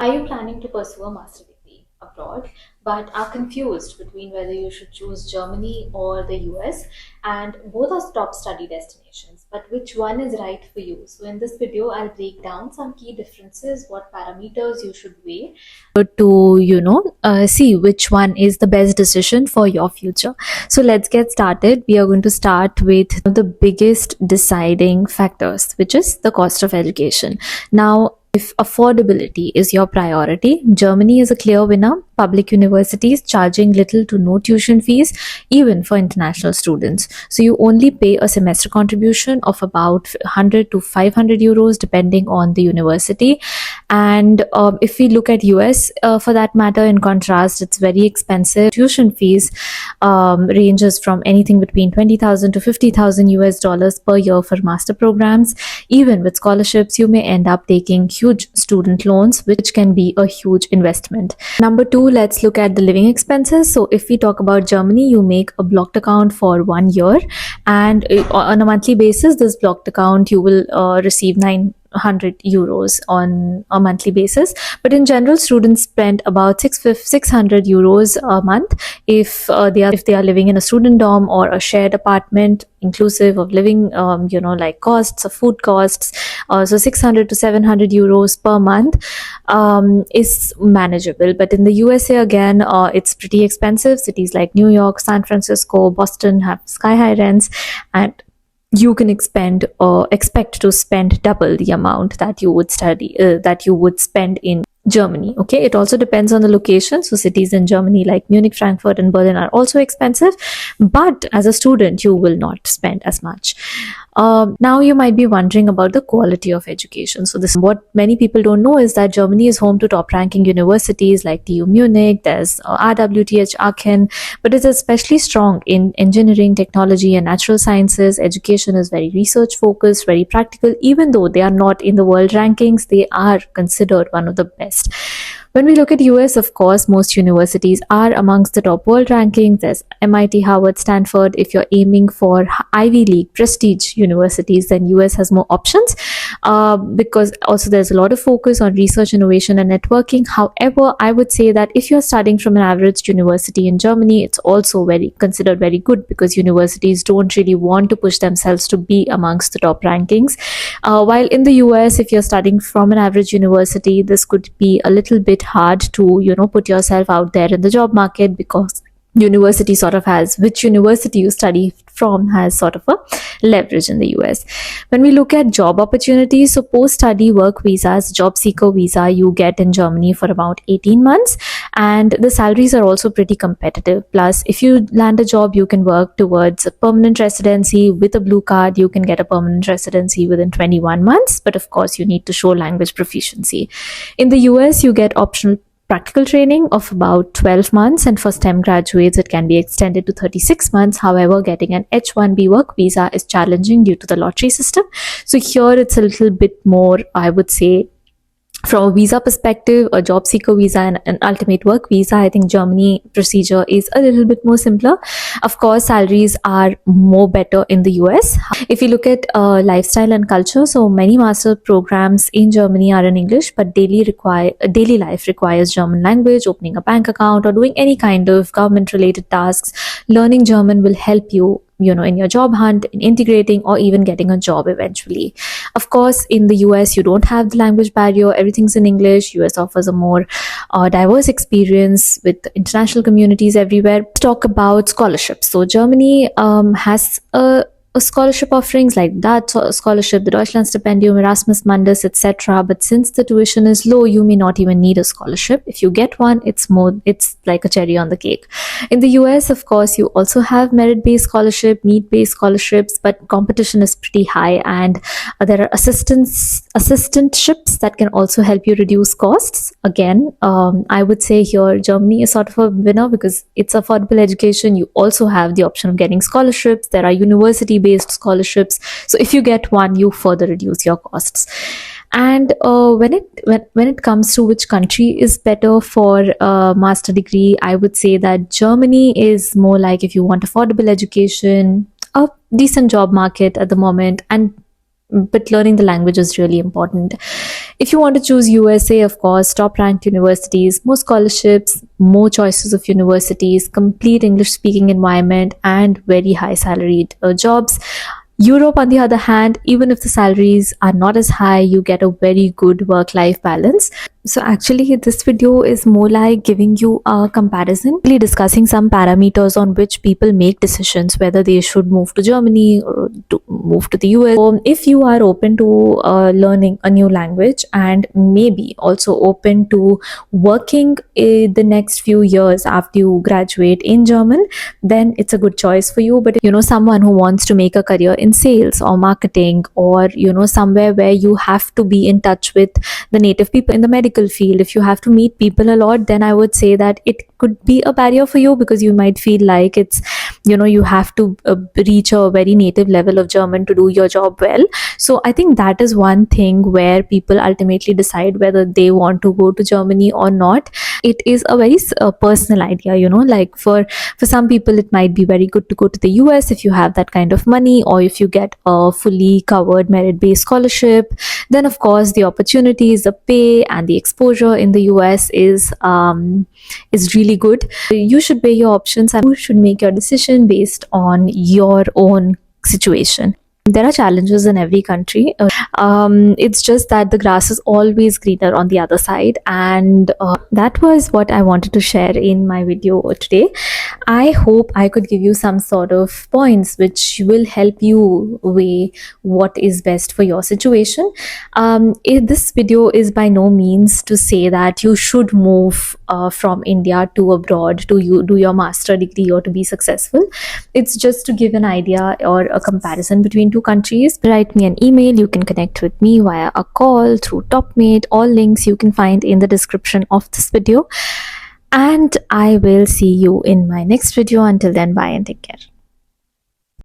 Are you planning to pursue a master degree abroad but are confused between whether you should choose Germany or the US? And both are top study destinations, but which one is right for you? So, in this video, I'll break down some key differences, what parameters you should weigh to see which one is the best decision for your future. So let's get started. We are going to start with the biggest deciding factors, which is the cost of education. Now, if affordability is your priority, Germany is a clear winner. Public universities charging little to no tuition fees, even for international students. So you only pay a semester contribution of about 100 to 500 euros, depending on the university. And if we look at US, for that matter, in contrast, it's very expensive. Tuition fees ranges from anything between 20,000 to 50,000 US dollars per year for master programs. Even with scholarships, you may end up taking huge student loans, which can be a huge investment. Number two, let's look at the living expenses. So if we talk about Germany, you make a blocked account for 1 year, and on a monthly basis, this blocked account you will receive 900 euros on a monthly basis. But in general, students spend about 600 euros a month if they are living in a student dorm or a shared apartment, inclusive of living like costs of food costs. So 600 to 700 euros per month is manageable. But in the USA, again, it's pretty expensive. Cities like New York, San Francisco, Boston have sky high rents, and you can expect to spend double the amount that you would spend in Germany. Okay, it also depends on the location. So cities in Germany like Munich, Frankfurt, and Berlin are also expensive, but as a student, you will not spend as much. Now you might be wondering about the quality of education. So this, what many people don't know, is that Germany is home to top ranking universities like TU Munich, there's RWTH Aachen, but it's especially strong in engineering, technology, and natural sciences. Education is very research focused, very practical. Even though they are not in the world rankings, they are considered one of the best. When we look at US, of course, most universities are amongst the top world rankings. There's MIT, Harvard, Stanford. If you're aiming for Ivy League prestige universities, then US has more options, because also there's a lot of focus on research, innovation, and networking. However, I would say that if you're studying from an average university in Germany, it's also considered very good, because universities don't really want to push themselves to be amongst the top rankings. While in the US, if you're studying from an average university, this could be a little bit hard to put yourself out there in the job market, because university sort of has, which university you study from has sort of a leverage in the US. When we look at job opportunities, so post-study work visas, job seeker visa, you get in Germany for about 18 months, and the salaries are also pretty competitive. Plus, if you land a job, you can work towards a permanent residency. With a blue card, you can get a permanent residency within 21 months, but of course you need to show language proficiency. In the US, you get optional practical training of about 12 months, and for STEM graduates, it can be extended to 36 months. However, getting an H-1B work visa is challenging due to the lottery system. So here it's a little bit more, I would say, from a visa perspective, a job seeker visa and an ultimate work visa, I think Germany procedure is a little bit more simpler. Of course, salaries are more better in the US. If you look at lifestyle and culture, so many master programs in Germany are in English, but daily life requires German language. Opening a bank account or doing any kind of government related tasks, learning German will help you in your job hunt, in integrating, or even getting a job eventually. Of course, in the US, you don't have the language barrier. Everything's in English. US offers a more diverse experience with international communities everywhere. Let's talk about scholarships. So Germany has a scholarship offerings like that scholarship, the Deutschlandstipendium, Erasmus, Mundus, etc. But since the tuition is low, you may not even need a scholarship. If you get one, it's like a cherry on the cake. In the US, of course, you also have merit-based scholarship, need-based scholarships, but competition is pretty high, and there are assistantships that can also help you reduce costs. Again, I would say here Germany is sort of a winner because it's affordable education. You also have the option of getting scholarships. There are university-based scholarships. So if you get one, you further reduce your costs. And when it comes to which country is better for a master degree, I would say that Germany is more like if you want affordable education, a decent job market at the moment, and but learning the language is really important. If you want to choose USA, of course, top ranked universities, more scholarships, more choices of universities, complete English speaking environment, and very high salaried jobs. Europe, on the other hand, even if the salaries are not as high, you get a very good work life balance. So, actually, this video is more like giving you a comparison, really discussing some parameters on which people make decisions whether they should move to Germany or to move to the US. So, if you are open to learning a new language and maybe also open to working in the next few years after you graduate in German, then it's a good choice for you. But if someone who wants to make a career in sales or marketing, or somewhere where you have to be in touch with the native people in the medical field, if you have to meet people a lot, then I would say that it could be a barrier for you, because you might feel like it's you have to reach a very native level of German to do your job well. So I think that is one thing where people ultimately decide whether they want to go to Germany or not. It is a very personal idea, like for some people it might be very good to go to the US if you have that kind of money, or if you get a fully covered merit based scholarship. Then of course the opportunities, the pay, and the exposure in the US is really good. You should weigh your options and you should make your decision based on your own situation. There are challenges in every country. It's just that the grass is always greener on the other side. And that was what I wanted to share in my video today. I hope I could give you some sort of points which will help you weigh what is best for your situation. This video is by no means to say that you should move from India to abroad to do your master degree or to be successful. It's just to give an idea or a comparison between two countries. Write me an email. You can connect with me via a call, through Topmate. All links you can find in the description of this video. And I will see you in my next video. Until then, bye and take care.